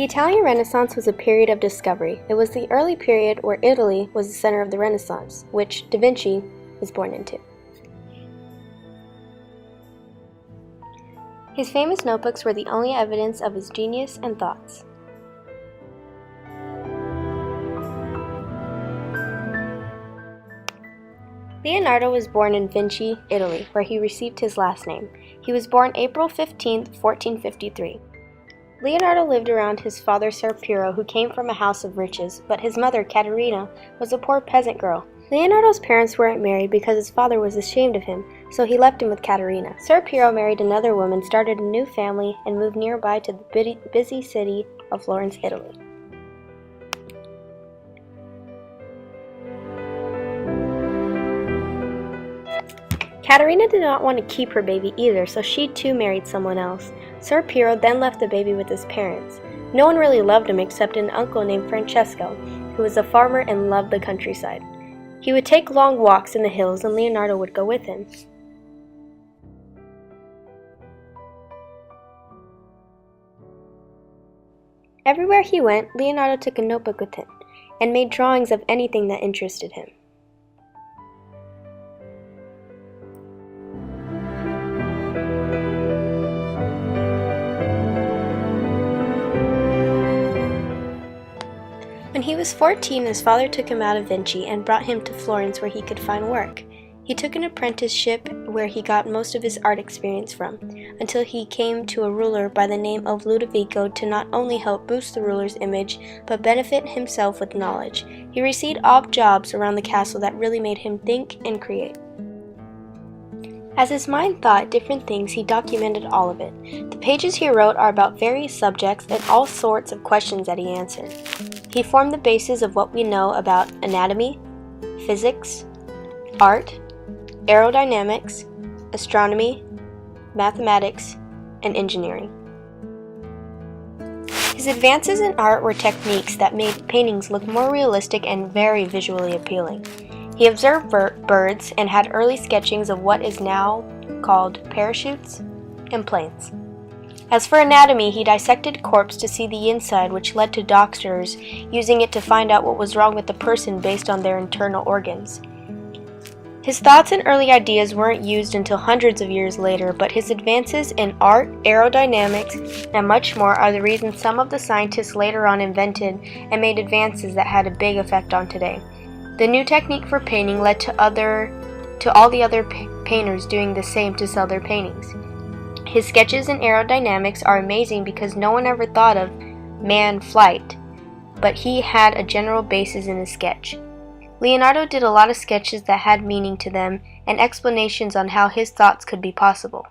The Italian Renaissance was a period of discovery. It was the early period where Italy was the center of the Renaissance, which Da Vinci was born into. His famous notebooks were the only evidence of his genius and thoughts. Leonardo was born in Vinci, Italy, where he received his last name. He was born April 15, 1453. Leonardo lived around his father Ser Piero, who came from a house of riches, but his mother, Caterina, was a poor peasant girl. Leonardo's parents weren't married because his father was ashamed of him, so he left him with Caterina. Ser Piero married another woman, started a new family, and moved nearby to the busy city of Florence, Italy. Caterina did not want to keep her baby either, so she too married someone else. Ser Piero then left the baby with his parents. No one really loved him except an uncle named Francesco, who was a farmer and loved the countryside. He would take long walks in the hills and Leonardo would go with him. Everywhere he went, Leonardo took a notebook with him and made drawings of anything that interested him. When he was 14, his father took him out of Vinci and brought him to Florence where he could find work. He took an apprenticeship where he got most of his art experience from, until he came to a ruler by the name of Ludovico to not only help boost the ruler's image, but benefit himself with knowledge. He received odd jobs around the castle that really made him think and create. As his mind thought different things, he documented all of it. The pages he wrote are about various subjects and all sorts of questions that he answered. He formed the basis of what we know about anatomy, physics, art, aerodynamics, astronomy, mathematics, and engineering. His advances in art were techniques that made paintings look more realistic and very visually appealing. He observed birds and had early sketchings of what is now called parachutes and planes. As for anatomy, he dissected corpse to see the inside, which led to doctors using it to find out what was wrong with the person based on their internal organs. His thoughts and early ideas weren't used until hundreds of years later, but his advances in art, aerodynamics, and much more are the reason some of the scientists later on invented and made advances that had a big effect on today. The new technique for painting led to all the other painters doing the same to sell their paintings. His sketches in aerodynamics are amazing because no one ever thought of manned flight, but he had a general basis in his sketch. Leonardo did a lot of sketches that had meaning to them and explanations on how his thoughts could be possible.